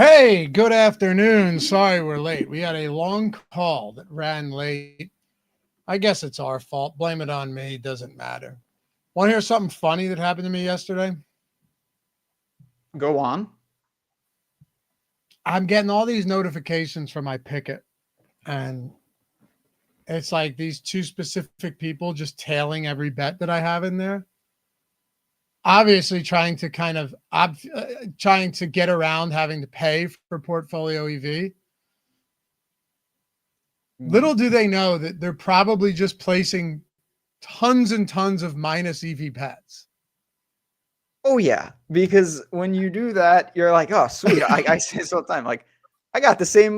Hey, good afternoon. Sorry we're late. We had a long call that ran late. I guess it's our fault. Blame it on me. Doesn't matter. Want to hear something funny that happened to me yesterday? Go on. I'm getting all these notifications from my Picket, and it's like these two specific people just tailing every bet that I have in there. Obviously, trying to get around having to pay for Portfolio EV. Little do they know that they're probably just placing tons and tons of minus EV bets. Oh yeah, because when you do that, you're like, oh sweet. I say this all the time. Like, I got the same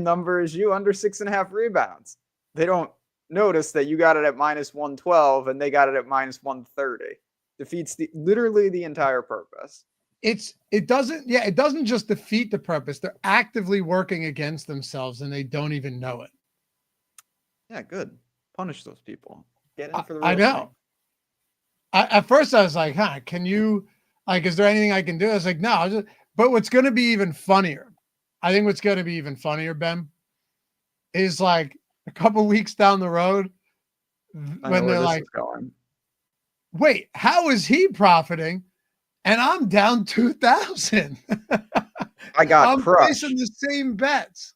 number as you, under 6.5 rebounds. They don't notice that you got it at minus 112 and they got it at minus 130. Defeats literally the entire purpose. It doesn't just defeat the purpose. They're actively working against themselves and they don't even know it. Yeah, good. Punish those people. Get in for the real I know. thing. At first I was like, can you, like, is there anything I can do? I was like, no, but what's going to be even funnier, I think what's going to be even funnier, Ben, is like a couple weeks down the road when they're like, wait, how is he profiting? And I'm down 2,000. I'm crushed. Placing the same bets.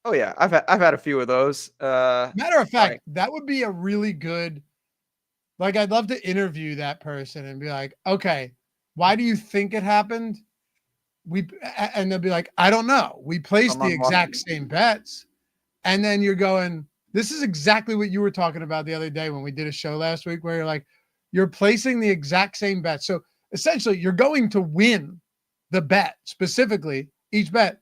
Oh yeah, I've had a few of those. Matter of fact, that would be a really good. Like, I'd love to interview that person and be like, okay, why do you think it happened? And they'll be like, I don't know. We placed the exact same bets. And then you're going, this is exactly what you were talking about the other day when we did a show last week, where you're like, you're placing the exact same bet. So essentially you're going to win the bet, specifically each bet,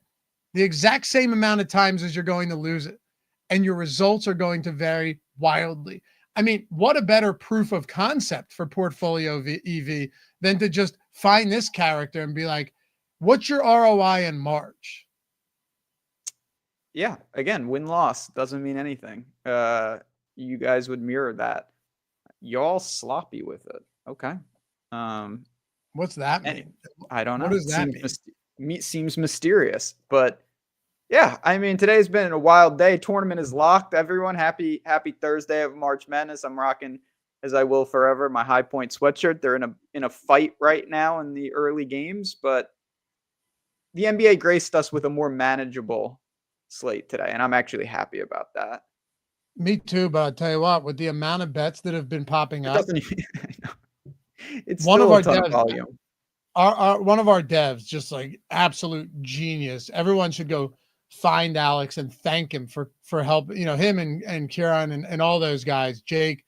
the exact same amount of times as you're going to lose it. And your results are going to vary wildly. I mean, what a better proof of concept for Portfolio EV than to just find this character and be like, what's your ROI in March? Yeah, again, win-loss doesn't mean anything. You guys would mirror that. Y'all sloppy with it. Okay. What's that mean? I don't know. What does that mean? Seems mysterious, but yeah, I mean, today's been a wild day. Tournament is locked. Everyone, happy Thursday of March Madness. I'm rocking, as I will forever, my High Point sweatshirt. They're in a fight right now in the early games, but the NBA graced us with a more manageable slate today, and I'm actually happy about that. Me too, but I'll tell you what, with the amount of bets that have been popping up, it's one of our devs, volume. One of our devs, just like absolute genius. Everyone should go find Alex and thank him for help. You know, him and Kieran and all those guys. Jake,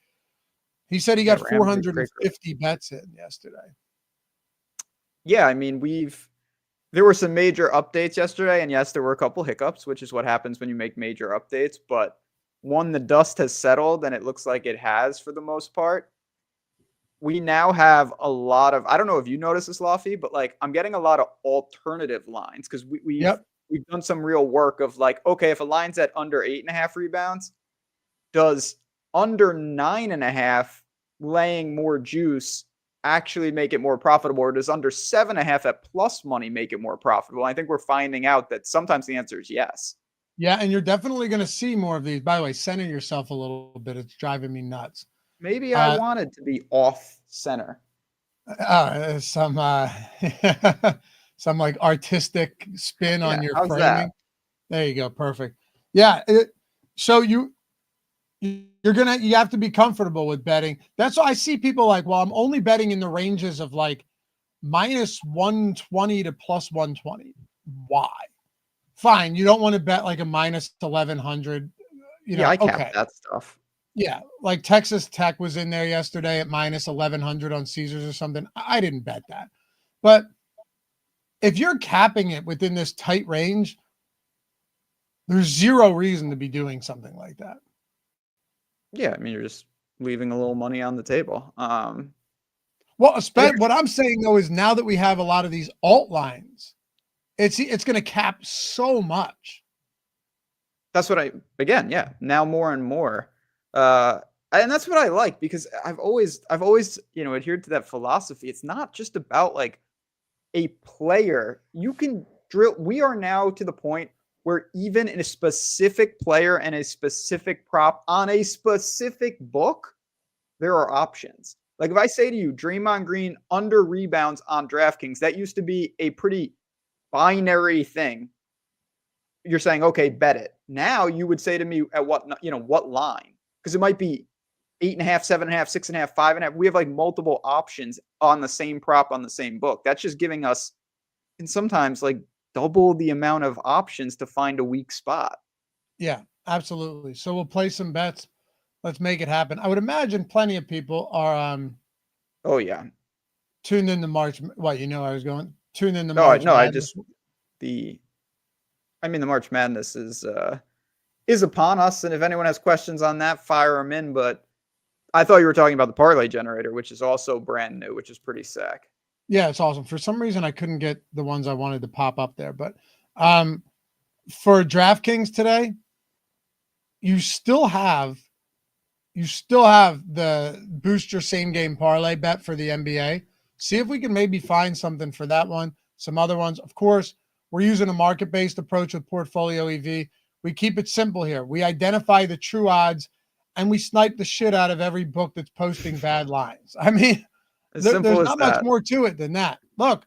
he said he got 450 bets in yesterday. Yeah, I mean, there were some major updates yesterday, and yes, there were a couple hiccups, which is what happens when you make major updates. But one, the dust has settled, and it looks like it has for the most part. We now have a lot of, I don't know if you noticed this, Lofty, but like I'm getting a lot of alternative lines because we've done some real work of like, okay, if a line's at under 8.5 rebounds, does under 9.5 laying more juice actually make it more profitable, or does under 7.5 at plus money make it more profitable? I think we're finding out that sometimes the answer is yes. Yeah, and you're definitely going to see more of these. By the way, center yourself a little bit. It's driving me nuts. Maybe I wanted to be off center. Some like artistic spin on your framing. That? There you go. Perfect. Yeah. So you have to be comfortable with betting. That's why I see people like, well, I'm only betting in the ranges of like minus 120 to plus 120. Why? Fine. You don't want to bet like a minus 1100. I cap that stuff. Yeah, like Texas Tech was in there yesterday at minus 1,100 on Caesars or something. I didn't bet that. But if you're capping it within this tight range, there's zero reason to be doing something like that. Yeah, I mean, you're just leaving a little money on the table. Well, what I'm saying, though, is now that we have a lot of these alt lines, it's going to cap so much. That's what now more and more. And that's what I like, because I've always, adhered to that philosophy. It's not just about like a player, you can drill. We are now to the point where even in a specific player and a specific prop on a specific book, there are options. Like if I say to you, Draymond Green under rebounds on DraftKings, that used to be a pretty binary thing. You're saying, okay, bet it. Now you would say to me at what line? Because it might be 8.5, 7.5, 6.5, 5.5. We have like multiple options on the same prop on the same book. That's just giving us, and sometimes like double the amount of options to find a weak spot. Yeah, absolutely. So we'll play some bets. Let's make it happen. I would imagine plenty of people are Oh yeah. tuned into March. What, I was going tuned into No, March no, Madness. the March Madness is upon us, and if anyone has questions on that, fire them in. But I thought you were talking about the parlay generator, which is also brand new, which is pretty sick. Yeah, it's awesome. For some reason, I couldn't get the ones I wanted to pop up there, but for DraftKings today, you still have the booster same game parlay bet for the NBA. See if we can maybe find something for that one. Some other ones, of course. We're using a market-based approach with Portfolio EV. We keep it simple here. We identify the true odds, and we snipe the shit out of every book that's posting bad lines. I mean, there's not much more to it than that. Look,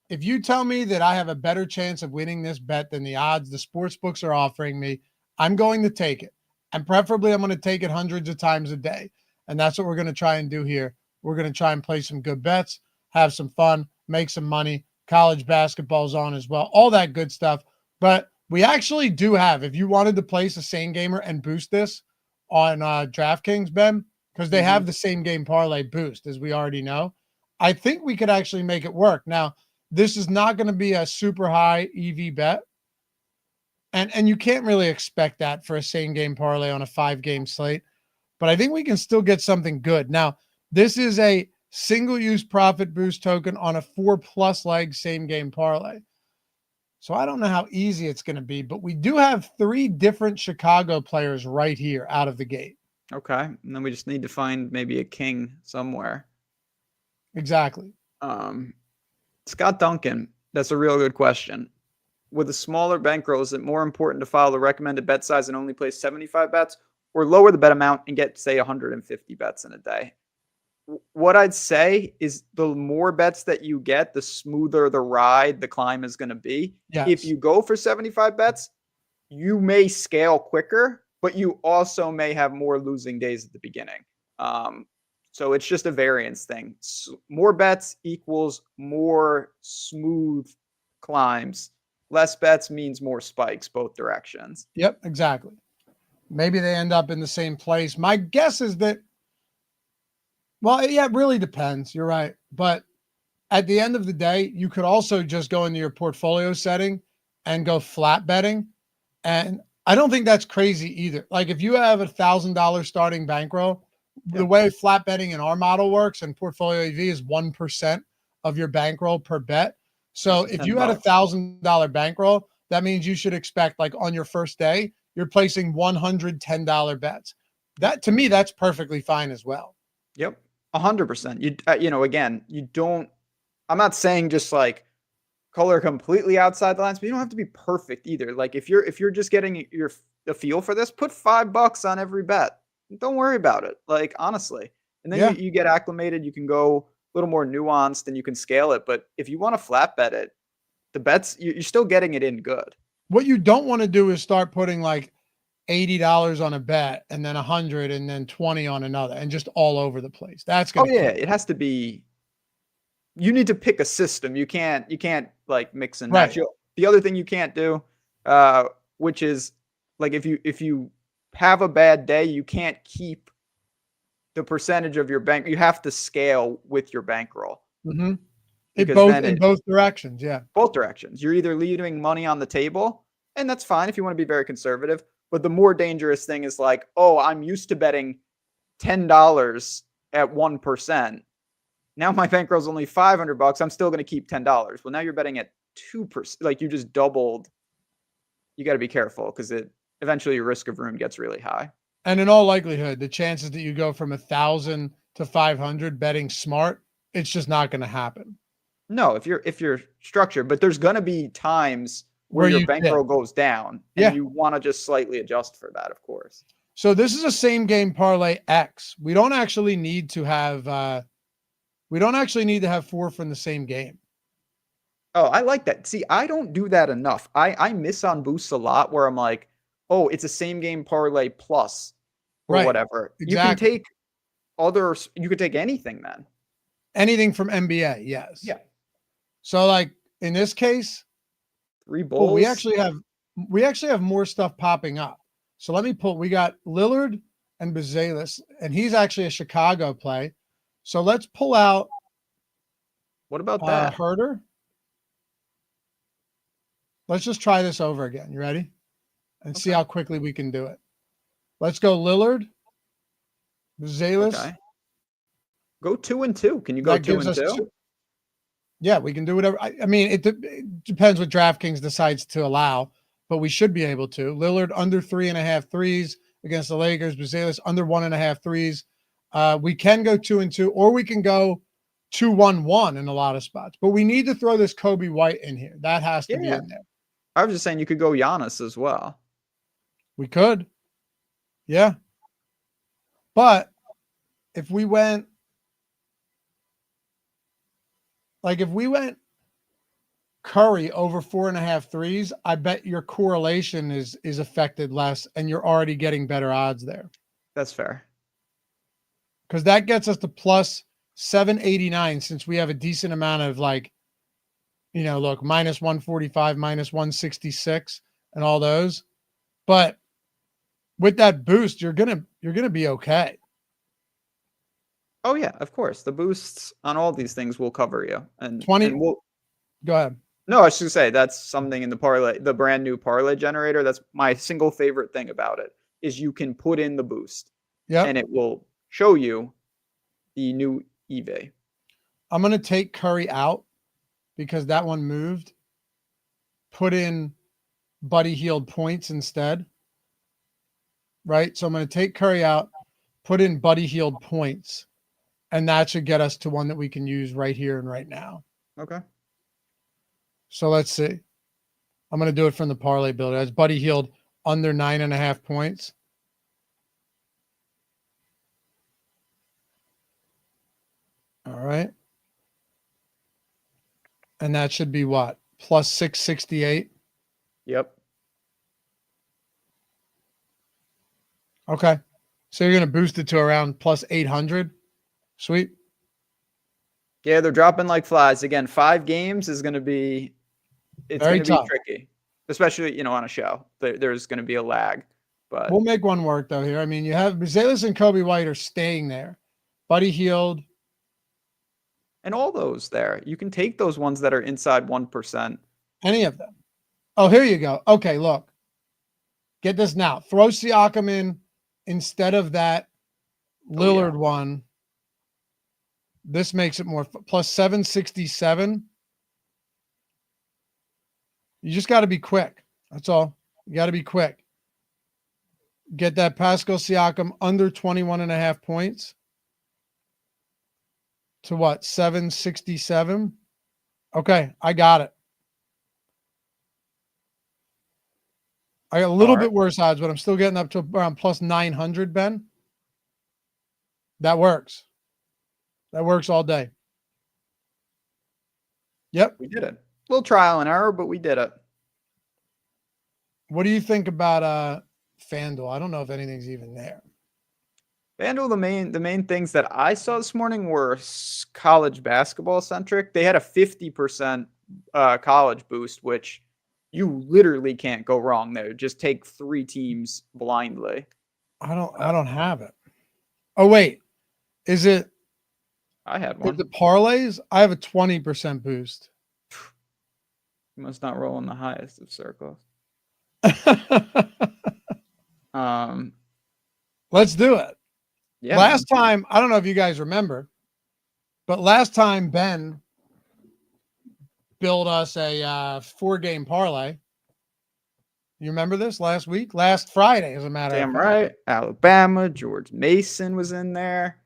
if you tell me that I have a better chance of winning this bet than the odds the sports books are offering me, I'm going to take it. And preferably, I'm going to take it hundreds of times a day. And that's what we're going to try and do here. We're going to try and play some good bets, have some fun, make some money. College basketball's on as well, all that good stuff. But we actually do have, if you wanted to place a same gamer and boost this on DraftKings, Ben, because they have the same game parlay boost, as we already know, I think we could actually make it work. Now, this is not going to be a super high EV bet. And you can't really expect that for a same game parlay on a 5-game slate. But I think we can still get something good. Now, this is a single-use profit boost token on a 4+ leg same game parlay. So I don't know how easy it's going to be, but we do have 3 different Chicago players right here out of the gate. Okay. And then we just need to find maybe a king somewhere. Exactly. Scott Duncan, that's a real good question. With a smaller bankroll, is it more important to follow the recommended bet size and only place 75 bets, or lower the bet amount and get, say, 150 bets in a day? What I'd say is the more bets that you get, the smoother the ride, the climb is going to be. Yes. If you go for 75 bets, you may scale quicker, but you also may have more losing days at the beginning. So it's just a variance thing. More bets equals more smooth climbs. Less bets means more spikes both directions. Yep, exactly. Maybe they end up in the same place. My guess is that, well, yeah, it really depends. You're right. But at the end of the day, you could also just go into your portfolio setting and go flat betting. And I don't think that's crazy either. Like if you have $1,000 starting bankroll, the way flat betting in our model works and Portfolio EV is 1% of your bankroll per bet. So if you had $1,000 bankroll, that means you should expect, like on your first day, you're placing $110 bets. That, to me, that's perfectly fine as well. Yep. 100%. Again, you don't, I'm not saying just like color completely outside the lines, but you don't have to be perfect either. Like if you're just getting the feel for this, put $5 on every bet. Don't worry about it. Like, honestly. And then you get acclimated. You can go a little more nuanced and you can scale it. But if you want to flat bet it, the bets, you're still getting it in good. What you don't want to do is start putting like $80 on a bet and then 100 and then 20 on another and just all over the place. That's going to it has to be, you need to pick a system. You can't like mix and match. Right. The other thing you can't do, which is like if you have a bad day, you can't keep the percentage of your bank. You have to scale with your bankroll. Mm-hmm. In both directions. Yeah. Both directions. You're either leaving money on the table, and that's fine if you want to be very conservative. But the more dangerous thing is like, oh, I'm used to betting $10 at 1%. Now my bankroll is only $500. I'm still going to keep $10. Well, now you're betting at 2%. Like you just doubled. You got to be careful because eventually your risk of ruin gets really high. And in all likelihood, the chances that you go from 1,000 to 500 betting smart, it's just not going to happen. No, if you're structured, but there's gonna be times where where your you did. bankroll goes down, Yeah. and you want to just slightly adjust for that, of course. So this is a same game parlay X. We don't actually need to have 4 from the same game. Oh, I like that. See, I don't do that enough. I miss on boosts a lot where I'm like, oh, it's a same game parlay plus or Right. whatever. Exactly. You can take others. You could take anything then. Anything from NBA, yes. Yeah. So like in this case, 3 Bulls. we actually have more stuff popping up. So let me pull. We got Lillard and Bazelis, and he's actually a Chicago play. So let's pull out. What about that? Herder. Let's just try this over again. You ready? And see how quickly we can do it. Let's go Lillard, Bazelis. Okay. Go 2 and 2. Can you go 2 and 2? Yeah, we can do whatever. I mean, it depends what DraftKings decides to allow, but we should be able to. Lillard under 3.5 threes against the Lakers. Bazelis under 1.5 threes. We can go 2 and 2, or we can go 2-1-1 in a lot of spots. But we need to throw this Kobe White in here. That has to be in there. I was just saying you could go Giannis as well. We could. Yeah. But if we went Curry over 4.5 threes, I bet your correlation is affected less, and you're already getting better odds there. That's fair. Because that gets us to plus 789, since we have a decent amount of look, minus 145, minus 166, and all those. But with that boost, you're gonna be okay. Oh yeah, of course. The boosts on all these things will cover you. And 20. And we'll, go ahead. No, I should say that's something in the parlay, the brand new parlay generator. That's my single favorite thing about it is you can put in the boost, and it will show you the new EV. I'm gonna take Curry out because that one moved. Put in Buddy Hield points instead. Right, so I'm gonna take Curry out, put in Buddy Hield points, and that should get us to one that we can use right here and right now. Okay. So let's see. I'm going to do it from the parlay builder. That's Buddy Hield under 9.5 points. All right. And that should be what? Plus 668. Yep. Okay. So you're going to boost it to around plus 800. Sweet. Yeah, they're dropping like flies. Again, 5 games is going to be Be tricky, especially, on a show. There's going to be a lag, but we'll make one work though here. I mean, you have Bazelis and Kobe White are staying there. Buddy Hield. And all those there. You can take those ones that are inside 1%. Any of them. Oh, here you go. Okay, look. Get this now. Throw Siakam in instead of that Lillard one. This makes it more plus 767. You just got to be quick. That's all. You got to be quick. Get that Pascal Siakam under 21.5 points to what? 767. Okay, I got it. I got a little bit worse odds, but I'm still getting up to around plus 900, Ben. That works. That works all day. Yep. We did it. A little trial and error, but we did it. What do you think about FanDuel? I don't know if anything's even there. FanDuel, the main things that I saw this morning were college basketball centric. They had a 50% college boost, which you literally can't go wrong there. Just take 3 teams blindly. I don't have it. Oh wait, is it? I had one. Is it parlays? I have a 20% boost. You must not roll in the highest of circles. Let's do it. Yeah. Last time, I don't know if you guys remember, but last time Ben built us a 4-game parlay. You remember this last week? Last Friday, as a matter of fact. Damn right. Alabama, George Mason was in there.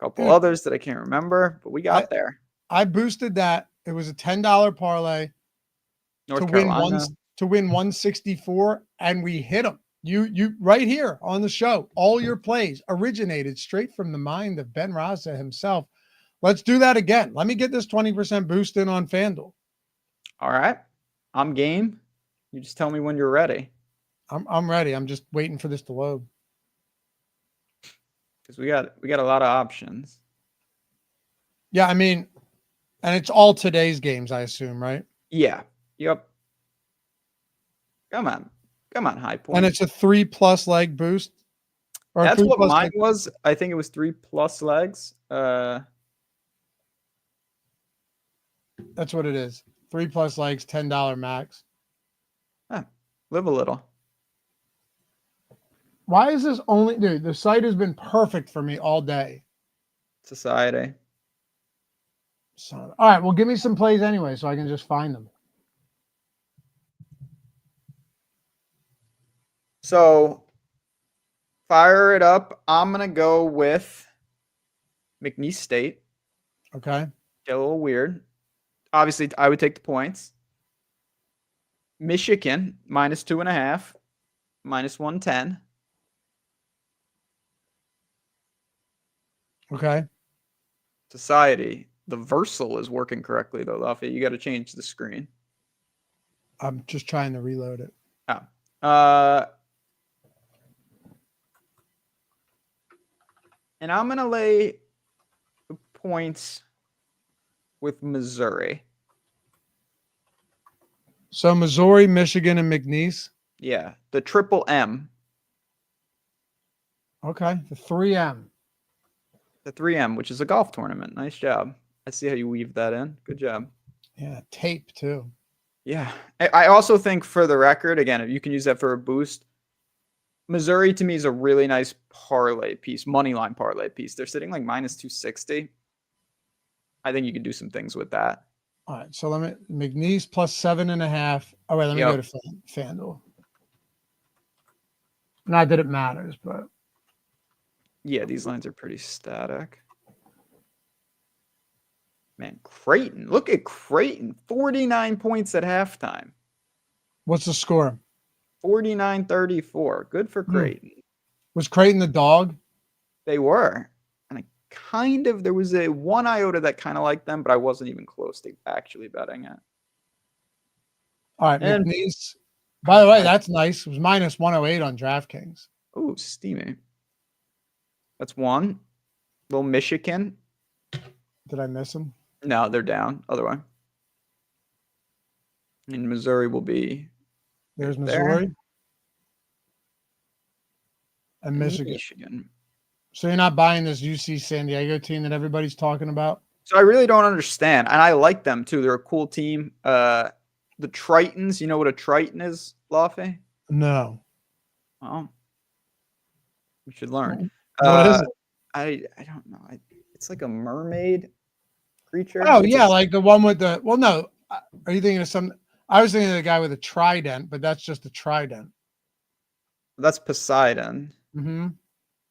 A couple others that I can't remember, but we got there. I boosted that It was a $10 parlay North to win Carolina. 164, and we hit them. You right here on the show. All your plays originated straight from the mind of Ben Raza himself. Let's do that again. Let me get this 20% boost in on FanDuel. All right. I'm game. You just tell me when you're ready. I'm ready. I'm just waiting for this to load. Because we got a lot of options. Yeah, I mean, and it's all today's games, I assume, right? Yeah. Yep. Come on, High Point. And it's a 3+ leg boost. Or That's what mine leg. was. I think it was 3+ legs. That's what it is. 3+ legs, $10 max. Live a little. Why is this only, dude? The site has been perfect for me all day. Society. So, all right, well, give me some plays anyway, so I can just find them. So, fire it up. I'm gonna go with McNeese State. Okay. Get a little weird. Obviously, I would take the points. Michigan -2.5, -110. Okay. Society. The Versal is working correctly though, Luffy. You got to change the screen. I'm just trying to reload it. Oh. And I'm gonna lay the points with Missouri. So Missouri, Michigan, and McNeese. Yeah, the triple M. Okay, the 3M. The 3M, which is a golf tournament. Nice job. I see how you weave that in. Good job. Yeah, tape too. Yeah. I also think, for the record, again, if you can use that for a boost, Missouri to me is a really nice parlay piece, money line parlay piece. They're sitting like -260. I think you can do some things with that. All right, so let me McNeese +7.5. Oh wait, let me go to FanDuel. Not that it matters, but yeah, these lines are pretty static. Man, Creighton. Look at Creighton. 49 points at halftime. What's the score? 49-34. Good for Creighton. Was Creighton the dog? They were. And there was a 1 iota that kind of liked them, but I wasn't even close to actually betting it. All right, and McNeese. By the way, that's nice. It was -108 on DraftKings. Oh, steamy. That's one. Little Michigan. Did I miss them? No, they're down. Other way. And Missouri will be. There's Missouri. There. And Michigan. So you're not buying this UC San Diego team that everybody's talking about? So I really don't understand. And I like them too. They're a cool team. The Tritons, you know what a Triton is, Laffy? No. Well, we should learn. What is it? I don't know. It's like a mermaid creature. Oh, yeah, like the one with the, well, no. Are you thinking of some, I was thinking of the guy with a trident, but that's just a trident. That's Poseidon. Mm-hmm.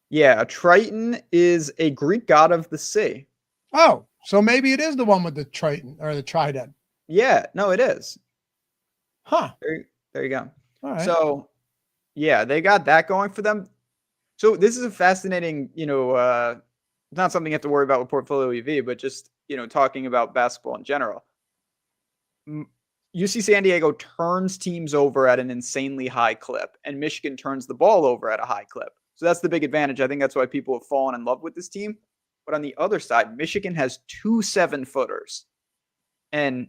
Yeah, a Triton is a Greek god of the sea. Oh, so maybe it is the one with the Triton or the trident. Yeah, no, it is. Huh. There you go. All right. So, yeah, they got that going for them. So this is a fascinating, not something you have to worry about with Portfolio EV, but just, talking about basketball in general. UC San Diego turns teams over at an insanely high clip, and Michigan turns the ball over at a high clip. So that's the big advantage. I think that's why people have fallen in love with this team. But on the other side, Michigan has 2 7-footers. And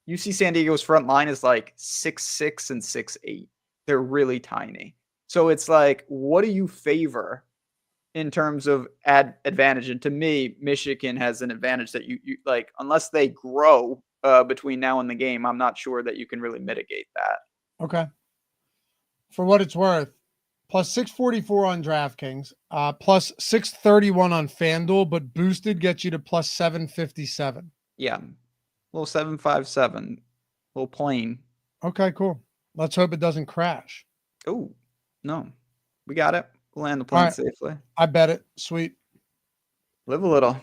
UC San Diego's front line is like 6'6" and 6'8". They're really tiny. So it's like, what do you favor in terms of advantage? And to me, Michigan has an advantage that you like, unless they grow between now and the game, I'm not sure that you can really mitigate that. Okay. For what it's worth, +644 on DraftKings, +631 on FanDuel, but boosted gets you to +757. Yeah. A little 757. A little plain. Okay, cool. Let's hope it doesn't crash. Oh, no. We got it. We'll land the plane safely. I bet it. Sweet. Live a little.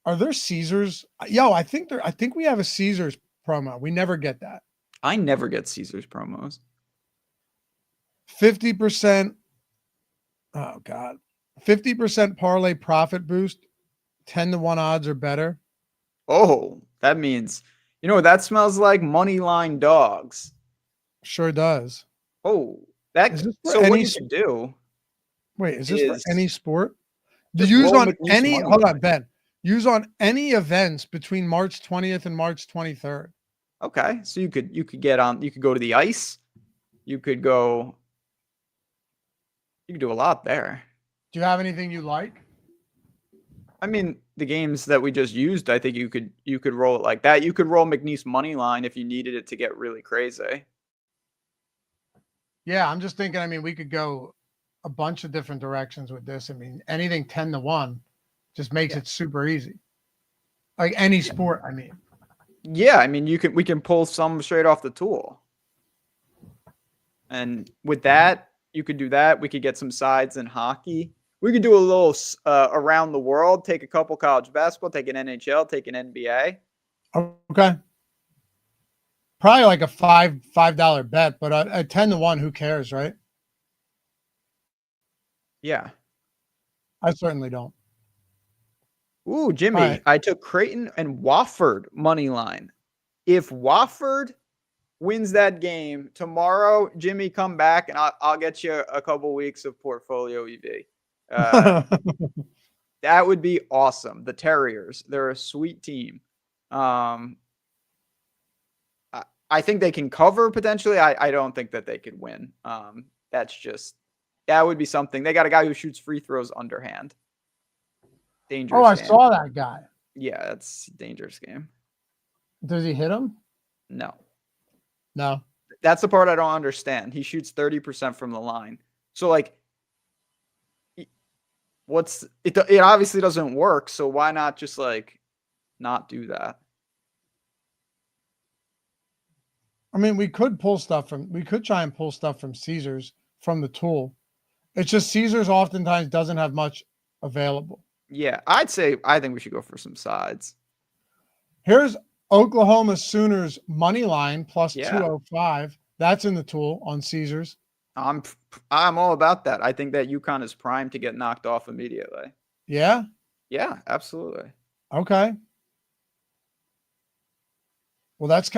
Are there Caesars? Yo, I think we have a Caesars promo. We never get that. I never get Caesars promos. 50%. Oh God. 50% parlay profit boost. 10-1 odds or better. Oh, that means, you know what that smells like? Money line dogs. Sure does. Oh, Is this for so what any? you can do Wait, is this for is any sport? just Use roll on McNeese any. money Hold on, line. Ben. Use on any events between March 20th and March 23rd. Okay, so you could go to the ice. You could do a lot there. Do you have anything you like? I mean, the games that we just used, I think you could roll it like that. You could roll McNeese money line if you needed it to get really crazy. Yeah, I'm just thinking. I mean, we could go a bunch of different directions with this. I mean, anything 10-1 just makes it super easy. Like any sport, I mean. Yeah, I mean, we can pull some straight off the tool. And with that, you could do that. We could get some sides in hockey. We could do a little around the world, take a couple college basketball, take an NHL, take an NBA. Okay. Probably like a $5 bet, but at 10-1, who cares, right? Yeah. I certainly don't. Ooh, Jimmy, Right. I took Creighton and Wofford money line. If Wofford wins that game tomorrow, Jimmy, come back and I'll get you a couple weeks of portfolio EV. That would be awesome. The Terriers, they're a sweet team. I think they can cover potentially. I don't think that they could win. That would be something. They got a guy who shoots free throws underhand. Dangerous. Oh, I game. saw that guy. Yeah, that's a dangerous game. Does he hit him? No. That's the part I don't understand. He shoots 30% from the line. So like it obviously doesn't work, so why not just like not do that? I mean, we could try and pull stuff from Caesars from the tool. It's just Caesars oftentimes doesn't have much available. Yeah, I think we should go for some sides. Here's Oklahoma Sooners money line plus 205. That's in the tool on Caesars. I'm all about that. I think that UConn is primed to get knocked off immediately. Yeah? Yeah, absolutely. Okay. Well, that's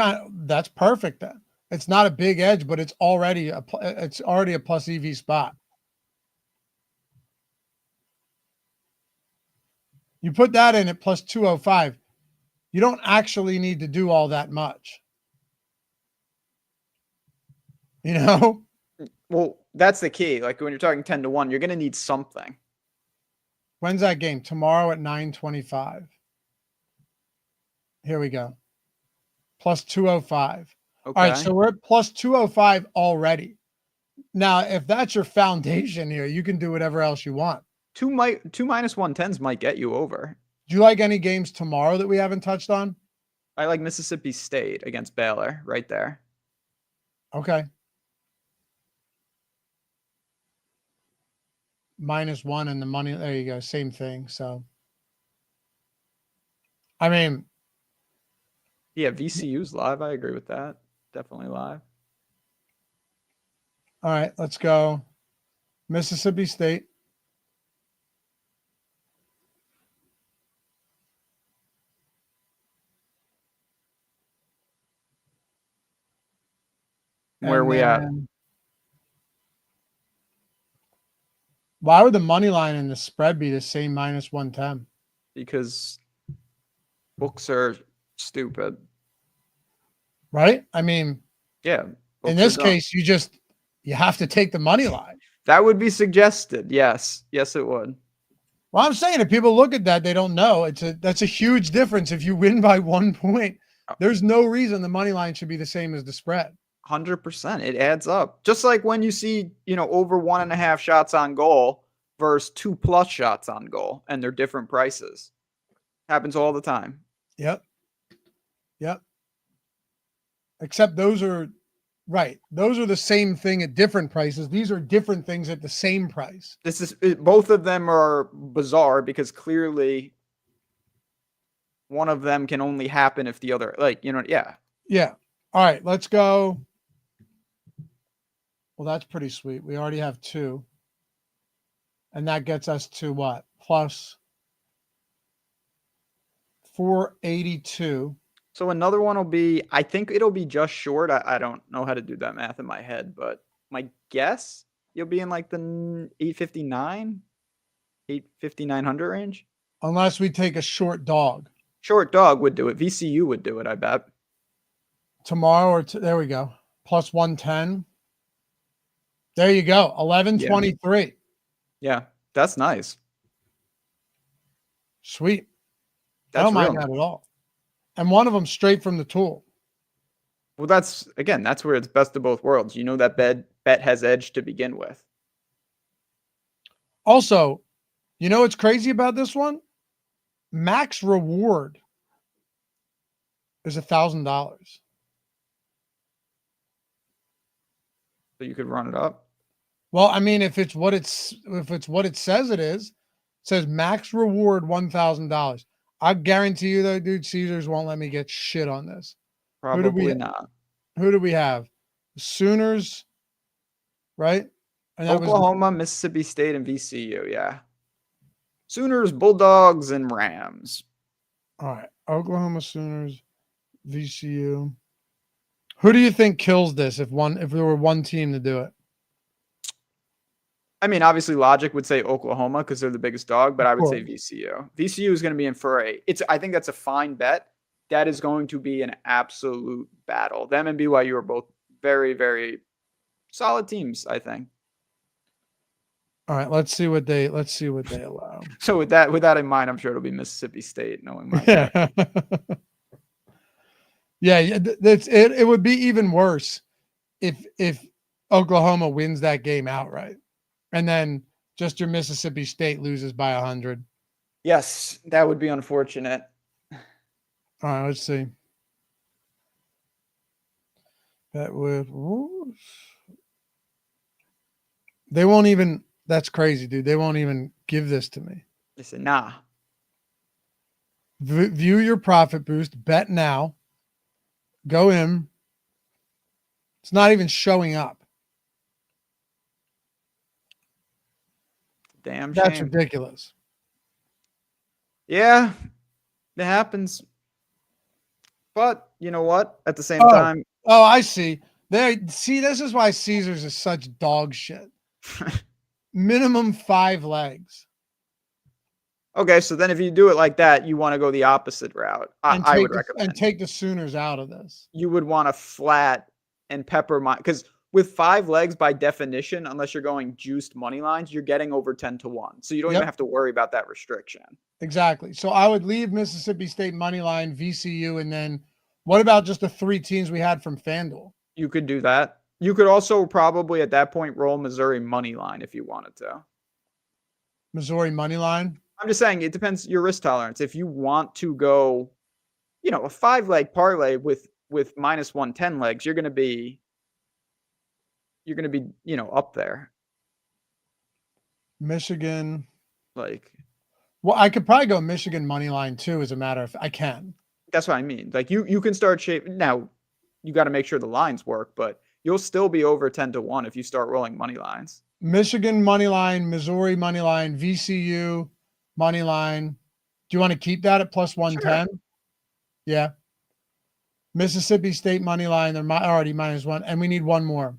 perfect then. It's not a big edge, but it's already a plus EV spot. You put that in at plus 205. You don't actually need to do all that much. You know? Well, that's the key. Like when you're talking 10-1, you're going to need something. When's that game? Tomorrow at 9:25. Here we go. Plus 205. Okay. All right, so we're at plus 205 already. Now, if that's your foundation here, you can do whatever else you want. Two minus 110s might get you over. Do you like any games tomorrow that we haven't touched on? I like Mississippi State against Baylor right there. Okay. -1 and the money. There you go. Same thing. So, I mean, yeah, VCU's live. I agree with that. Definitely live. All right, let's go. Mississippi State. Where are we at? Why would the money line and the spread be the same -110? Because books are stupid. Right? I mean, yeah. In this case, you have to take the money line. That would be suggested. Yes. Yes, it would. Well, I'm saying if people look at that, they don't know. That's a huge difference. If you win by 1 point, there's no reason the money line should be the same as the spread. 100%. It adds up. Just like when you see, over 1.5 shots on goal versus 2+ shots on goal, and they're different prices. Happens all the time. Yep. Except those are the same thing at different prices. These are different things at the same price. Both of them are bizarre because clearly one of them can only happen if the other, like, yeah. Yeah. All right, let's go. Well, that's pretty sweet. We already have 2. And that gets us to what? Plus 482. So another one will be, I think it'll be just short. I don't know how to do that math in my head, but my guess you'll be in like the 859, 8,900 range. Unless we take a short dog. Short dog would do it. VCU would do it, I bet. Tomorrow or there we go. Plus 110. There you go. 1123. Yeah, that's nice. Sweet. That's I don't mind real that nice. at all. And one of them straight from the tool. Well, that's where it's best of both worlds. You know that bet has edge to begin with. Also, you know what's crazy about this one? Max reward is $1,000. So you could run it up. Well, I mean, if it's what it says it is, it says max reward $1,000. I guarantee you though, dude, Caesars won't let me get shit on this. Probably not. Who do we have? Sooners, right? And that Oklahoma, Mississippi State, and VCU. Yeah. Sooners, Bulldogs, and Rams. All right. Oklahoma Sooners, VCU. Who do you think kills this if there were one team to do it? I mean, obviously logic would say Oklahoma because they're the biggest dog, but I would say VCU. VCU is going to be in for I think that's a fine bet. That is going to be an absolute battle. Them and BYU are both very, very solid teams, I think. All right, let's see what they allow. So with that in mind, I'm sure it'll be Mississippi State, knowing my bet. Yeah, it would be even worse if Oklahoma wins that game outright. And then just your Mississippi State loses by 100. Yes, that would be unfortunate. All right, let's see. That would. They won't even. That's crazy, dude. They won't even give this to me. They said, nah. View your profit boost. Bet now. Go in. It's not even showing up. Damn shame. That's ridiculous. Yeah, it happens. But you know what? At the same time. Oh, I see. This is why Caesars is such dog shit. Minimum 5 legs. Okay, so then if you do it like that, you want to go the opposite route. I would recommend. And take the Sooners out of this. You would want to flat and pepper because with 5 legs, by definition, unless you're going juiced money lines, you're getting over 10-1. So you don't even have to worry about that restriction. Exactly. So I would leave Mississippi State money line, VCU, and then what about just the 3 teams we had from FanDuel? You could do that. You could also probably at that point roll Missouri money line if you wanted to. Missouri money line? I'm just saying it depends your risk tolerance. If you want to go, a 5-leg parlay with minus 110 legs, you're going to be up there. Michigan. Well, I could probably go Michigan money line too, as a matter of I can. That's what I mean. Like you can start shaping. Now, you got to make sure the lines work, but you'll still be over 10-1 if you start rolling money lines. Michigan money line, Missouri money line, VCU money line. Do you want to keep that at plus 110? Sure. Yeah. Mississippi State money line, they're already minus 1, and we need one more.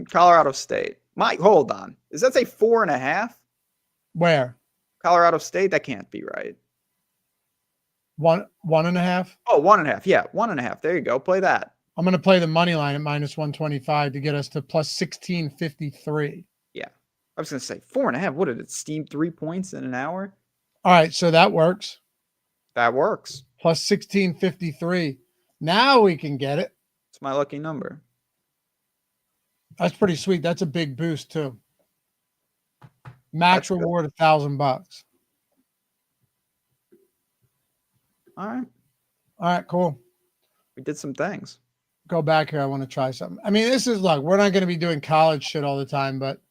Colorado State. Mike, hold on. Does that say 4.5? Where? Colorado State? That can't be right. 1.5? Oh, 1.5. Yeah, 1.5. There you go. Play that. I'm going to play the money line at minus 125 to get us to plus 1653. Yeah. I was going to say 4.5. What did it steam 3 points in an hour? All right. So that works. That works. Plus 1653. Now we can get it. It's my lucky number. That's pretty sweet. That's a big boost too. Max reward $1,000. All right. All right, cool. We did some things. Go back here. I want to try something. I mean, we're not going to be doing college shit all the time, but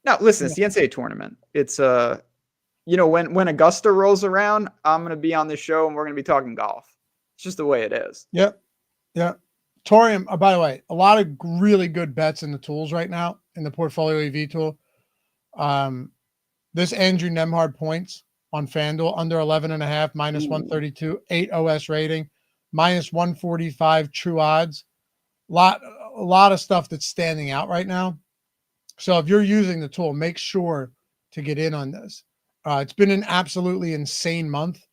no, listen, it's the NCAA tournament. It's when Augusta rolls around, I'm going to be on this show and we're going to be talking golf. It's just the way it is. Yep. Yep. Torium, by the way, a lot of really good bets in the tools right now in the Portfolio EV tool. This Andrew Nemhard points on FanDuel under 11.5, minus 132, 8 OS rating, minus 145 true odds. A lot of stuff that's standing out right now. So if you're using the tool, make sure to get in on this. It's been an absolutely insane month.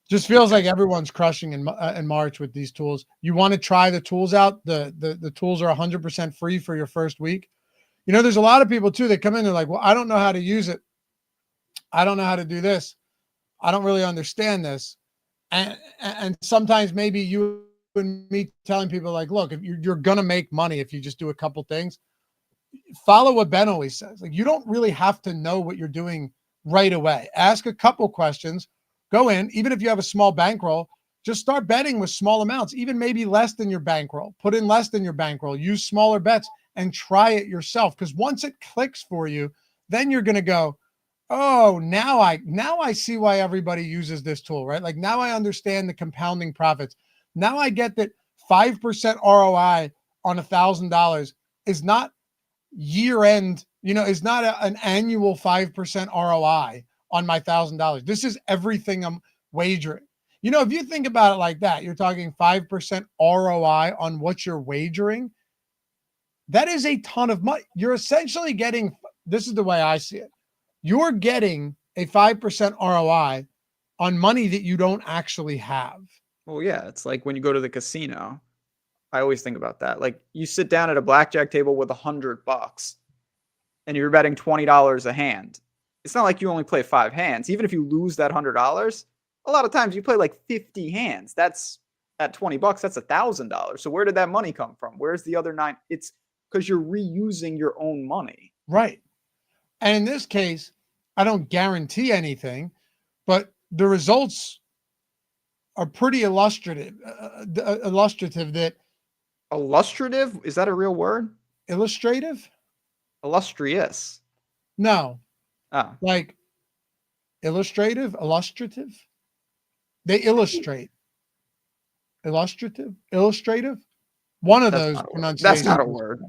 Just feels like everyone's crushing in March with these tools. You want to try the tools out. The tools are 100% free for your first week. There's a lot of people too that come in. They're like, well, I don't know how to use it. I don't know how to do this. I don't really understand this. And sometimes maybe you and me telling people like, look, if you're going to make money if you just do a couple things, follow what Ben always says. Like, you don't really have to know what you're doing right away. Ask a couple questions, go in, even if you have a small bankroll, just start betting with small amounts, even maybe less than your bankroll. Put in less than your bankroll, use smaller bets and try it yourself. Because once it clicks for you, then you're going to go, oh, now I see why everybody uses this tool, right? Like, now I understand the compounding profits. Now I get that 5% ROI on $1,000 is not year end, is not an annual 5% ROI on my $1,000. This is everything I'm wagering. If you think about it like that, you're talking 5% ROI on what you're wagering. That is a ton of money. You're essentially getting, this is the way I see it. You're getting a 5% ROI on money that you don't actually have. Well, yeah, it's like when you go to the casino. I always think about that. Like, you sit down at a blackjack table with $100 and you're betting $20 a hand. It's not like you only play 5 hands. Even if you lose that $100, a lot of times you play like 50 hands. That's at $20, that's $1,000. So where did that money come from? Where's the other 9? It's because you're reusing your own money. Right. And in this case, I don't guarantee anything, but the results are pretty illustrative that. Illustrative? Is that a real word? Illustrative? Illustrious. No. Oh. Like illustrative? Illustrative? They illustrate. Illustrative? Illustrative? One of those pronunciations. That's not a word.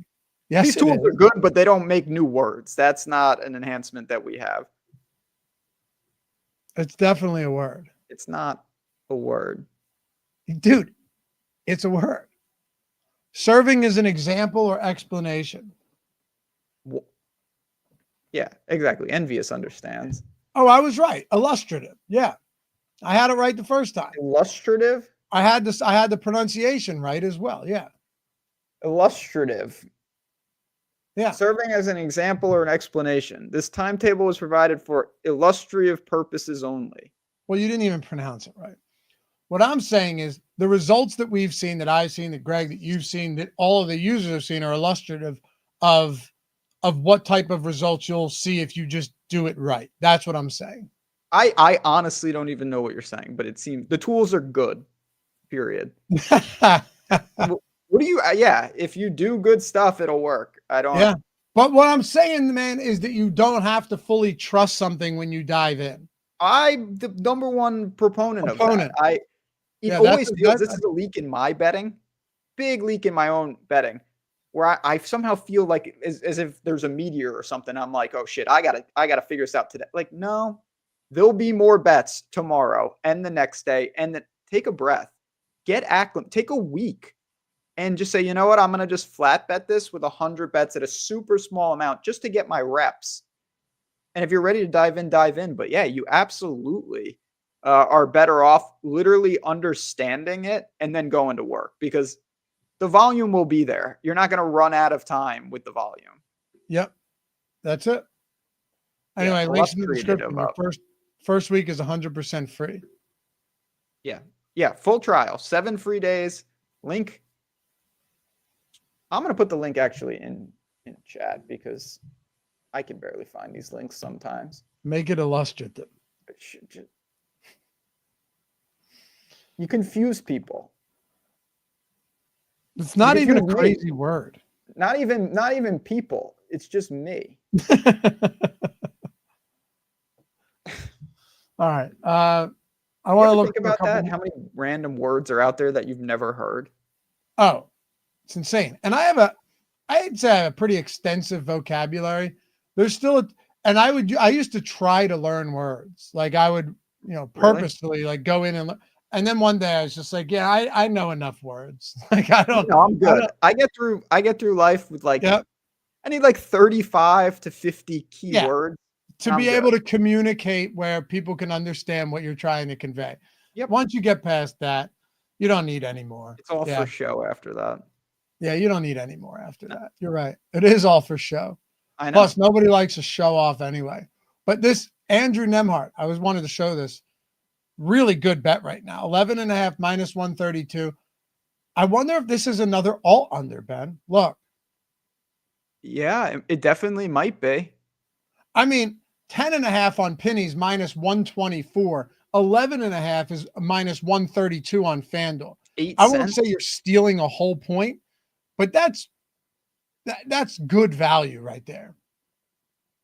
Yes, these tools are good, but they don't make new words. That's not an enhancement that we have. It's definitely a word. It's not a word. Dude, it's a word. Serving as an example or explanation. Yeah, exactly. Envious understands. Oh, I was right. Illustrative. Yeah. I had it right the first time. Illustrative? I had the pronunciation right as well. Yeah. Illustrative. Yeah. Serving as an example or an explanation. This timetable was provided for illustrative purposes only. Well, you didn't even pronounce it right. What I'm saying is the results that we've seen, that I've seen, that Greg, that you've seen, that all of the users have seen are illustrative of what type of results you'll see if you just do it right. That's what I'm saying. I honestly don't even know what you're saying, but it seems the tools are good, period. What do you, if you do good stuff, it'll work. I don't. Yeah. But what I'm saying, man, is that you don't have to fully trust something when you dive in. I'm the number one proponent of that. It always feels this is a leak in my betting, big leak in my own betting, where I somehow feel like as if there's a meteor or something. I'm like, oh shit, I gotta figure this out today. Like, no, there'll be more bets tomorrow and the next day, and then take a breath, get acclimated, take a week, and just say, you know what, I'm gonna just flat bet this with 100 bets at a super small amount just to get my reps. And if you're ready to dive in, dive in. But yeah, you absolutely are better off literally understanding it and then going to work, because the volume will be there. You're not going to run out of time with the volume. Yep. That's it. Anyway, links in the description. Your first week is 100% free. Yeah. Yeah. Full trial, 7 free days. Link. I'm going to put the link actually in chat because I can barely find these links sometimes. Make it illustrative. You confuse people. It's not even a crazy word. Not even people. It's just me. All right. I You want to ever look think through a about couple that? more. How many random words are out there that you've never heard? Oh, it's insane. And I'd say I have a pretty extensive vocabulary. There's still and I used to try to learn words. Like I would, Really? purposefully like go in and then one day I was just like, yeah, I know enough words. Like No, I'm I good. don't, I get through life with like yeah, I need like 35 to 50 yeah. keywords, To and I'm be good. able to communicate where people can understand what you're trying to convey. Yep. Once you get past that, you don't need any more. It's all Yeah. for show after that. Yeah, you don't need any more after No, that. You're right. It is all for show. I know. Plus, nobody likes to show off anyway. But this Andrew Nemhart, I was wanted to show this. Really good bet right now. 11.5 minus 132. I wonder if this is another alt under, Ben. Look, Yeah, it definitely might be. I mean, 10.5 on pennies minus 124. 11.5 is minus 132 on FanDuel. Eight I won't cents. say you're stealing a whole point, but that's good value right there.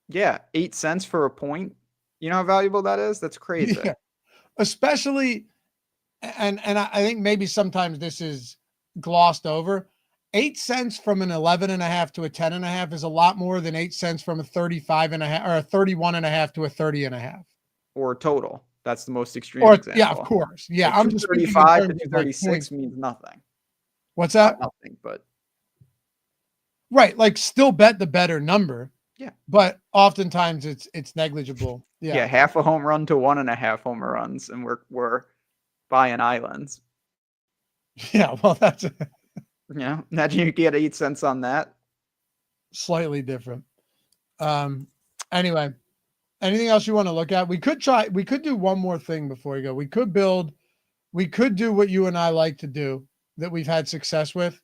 Yeah, 8 cents for a point. You know how valuable that is? That's crazy. Yeah. Especially, and I think maybe sometimes this is glossed over. 8 cents from an 11.5 to a 10.5 is a lot more than 8 cents from a 35.5 or a 31.5 to a 30.5. Or total. That's the most extreme Or yeah, of example. course. Yeah, Like I'm just speaking in 235 to terms of like 236 points. means nothing. What's that? Not nothing, but Right, like still bet the better number. yeah. But oftentimes it's negligible. Yeah, Yeah. half a home run to 1.5 home runs, and we're buying islands. Yeah, well, that's Yeah. Imagine you get 8 cents on that. slightly different. Anyway, anything else you want to look at? We could do one more thing before we go. We could do what you and I like to do that we've had success with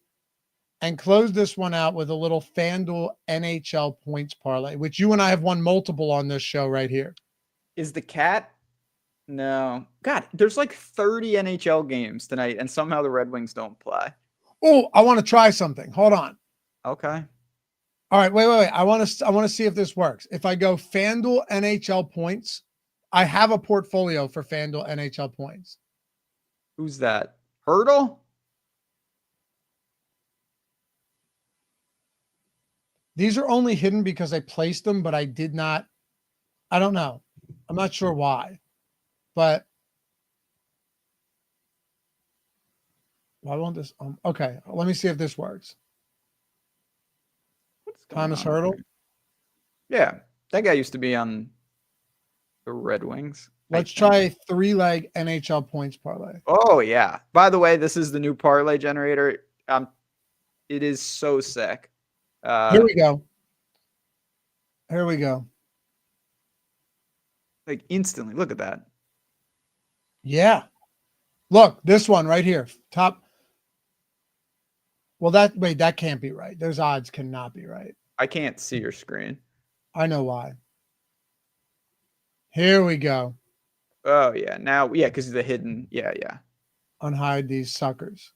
and close this one out with a little FanDuel NHL points parlay, which you and I have won multiple on this show right here. Is the cat? No. God, there's like 30 NHL games tonight, and somehow the Red Wings don't play. Oh, I want to try something. Hold on. Okay. All right, wait. I want to see if this works. If I go FanDuel NHL points, I have a portfolio for FanDuel NHL points. Who's that? Hurdle? These are only hidden because I placed them, but I don't know. I'm not sure why. But why won't this? Okay, let me see if this works. What's going Thomas on Hurdle. here? Yeah, that guy used to be on the Red Wings. Let's try 3-leg NHL points parlay. Oh yeah. By the way, this is the new parlay generator. It is so sick. Here we go. Here we go. Like instantly, look at that. Yeah. Look, this one right here. Top. Well, that can't be right. Those odds cannot be right. I can't see your screen. I know why. Here we go. Oh yeah, now yeah, because the hidden. Yeah. Unhide these suckers.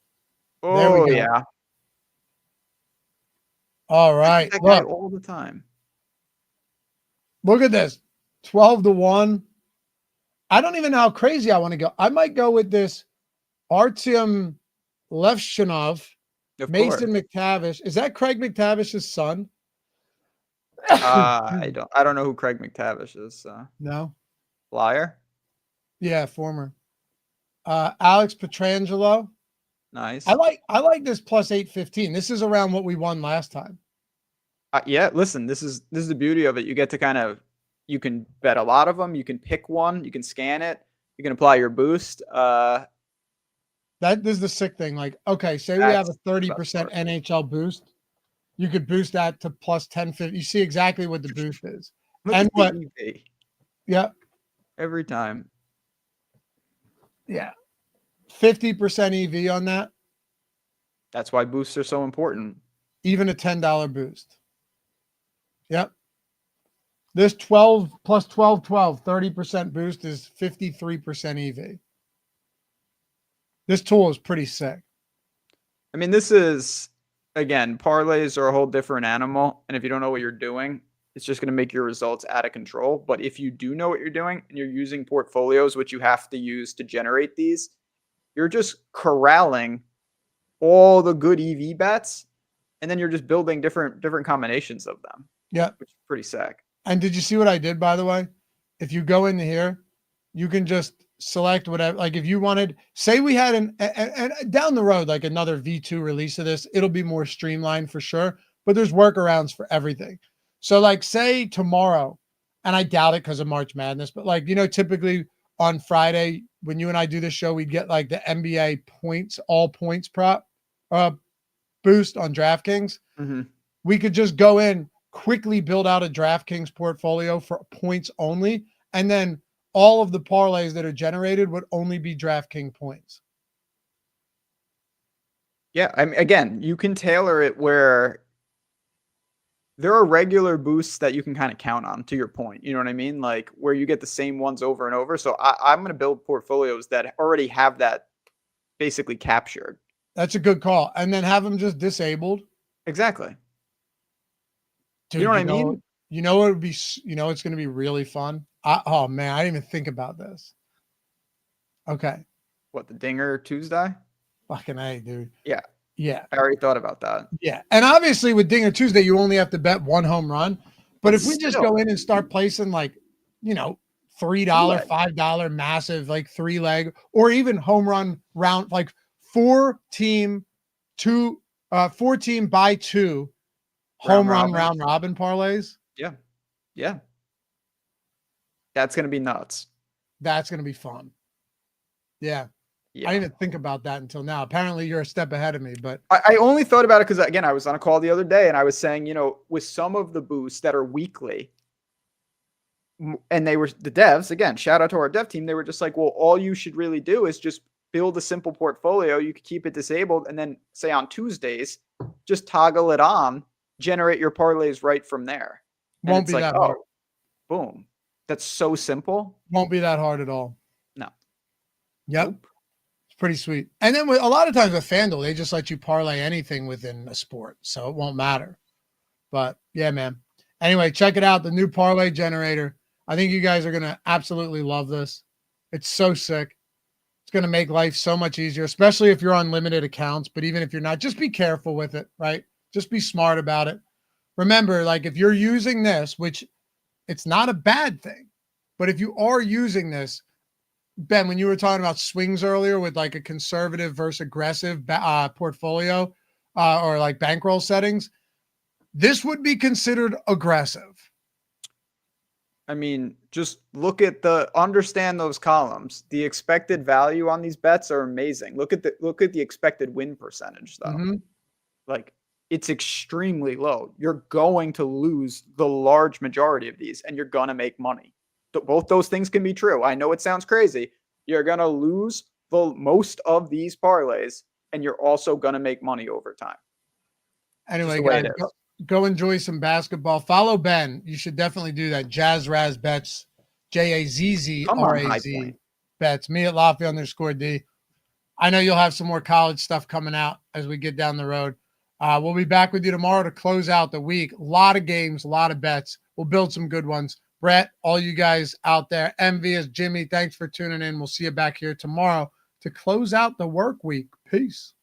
Oh There we go. yeah. All right. That guy all the time. Look at this. 12-1. I don't even know how crazy I want to go. I might go with this Artyom Levshinov, Mason McTavish. Is that Craig McTavish's son? I don't know who Craig McTavish is. No. Liar. Yeah, former. Alex Pietrangelo. Nice. I like this plus 815. This is around what we won last time. Yeah, listen, this is the beauty of it. You get to you can bet a lot of them. You can pick one. You can scan it. You can apply your boost. That is the sick thing. Like, okay, say we have a 30% NHL boost. You could boost that to plus 1050. You see exactly what the boost is. Look And at what? EV. Yeah. Every time. Yeah. 50% EV on that. That's why boosts are so important. Even a $10 boost. Yep. This 12 plus 12, 30% boost is 53% EV. This tool is pretty sick. I mean, this is, again, parlays are a whole different animal. And if you don't know what you're doing, it's just going to make your results out of control. But if you do know what you're doing and you're using portfolios, which you have to use to generate these, you're just corralling all the good EV bets, and then you're just building different combinations of them. Yeah, which is pretty sick. And did you see what I did, by the way? If you go into here, you can just select whatever. Like if you wanted, say we had and down the road, like another V2 release of this, it'll be more streamlined for sure. But there's workarounds for everything. So like say tomorrow, and I doubt it because of March Madness, but like, typically on Friday when you and I do this show, we'd get like the NBA points, all points prop boost on DraftKings. Mm-hmm. We could just go in, quickly build out a DraftKings portfolio for points only, and then all of the parlays that are generated would only be DraftKings points. Yeah, I mean, again, you can tailor it where there are regular boosts that you can kind of count on, to your point. You know what I mean? Like where you get the same ones over and over. So I'm going to build portfolios that already have that basically captured. That's a good call. And then have them just disabled. Exactly. Dude, you know what I mean? You know what would be, it's going to be really fun. Oh man, I didn't even think about this. Okay. What, the Dinger Tuesday? Fucking A, dude. Yeah. Yeah. I already thought about that. Yeah. And obviously with Dinger Tuesday, you only have to bet one home run. But if we just go in and start placing like, $3, $5 massive, like 3-leg, or even home run round, like 4-team by 2 home run round robin parlays. Yeah. Yeah. That's going to be nuts. That's going to be fun. Yeah. Yeah. I didn't even think about that until now. Apparently you're a step ahead of me, but I only thought about it because, again, I was on a call the other day and I was saying, with some of the boosts that are weekly, and they were the devs, again, shout out to our dev team. They were just like, well, all you should really do is just build a simple portfolio. You could keep it disabled. And then say on Tuesdays, just toggle it on, generate your parlays right from there. And won't be that hard. Boom. That's so simple. Won't be that hard at all. No. Yep. Nope. Pretty sweet. And then a lot of times with FanDuel, they just let you parlay anything within a sport, so it won't matter. But yeah, man. Anyway, check it out, the new parlay generator. I think you guys are going to absolutely love this. It's so sick. It's going to make life so much easier, especially if you're on limited accounts. But even if you're not, just be careful with it, right? Just be smart about it. Remember, like if you're using this, which it's not a bad thing, but if you are using this, Ben, when you were talking about swings earlier with like a conservative versus aggressive portfolio or like bankroll settings, this would be considered aggressive. I mean, just understand those columns. The expected value on these bets are amazing. Look at the expected win percentage though. Mm-hmm. Like it's extremely low. You're going to lose the large majority of these and you're going to make money. Both those things can be true. I know it sounds crazy. You're going to lose the most of these parlays and you're also going to make money over time. Anyway, guys, go enjoy some basketball. Follow Ben. You should definitely do that. Jazz Raz Bets, JAZZRAZ Bets. Me at Lafayette_D. I know you'll have some more college stuff coming out as we get down the road. We'll be back with you tomorrow to close out the week. A lot of games, a lot of bets. We'll build some good ones. Brett, all you guys out there, Envious, Jimmy, thanks for tuning in. We'll see you back here tomorrow to close out the work week. Peace.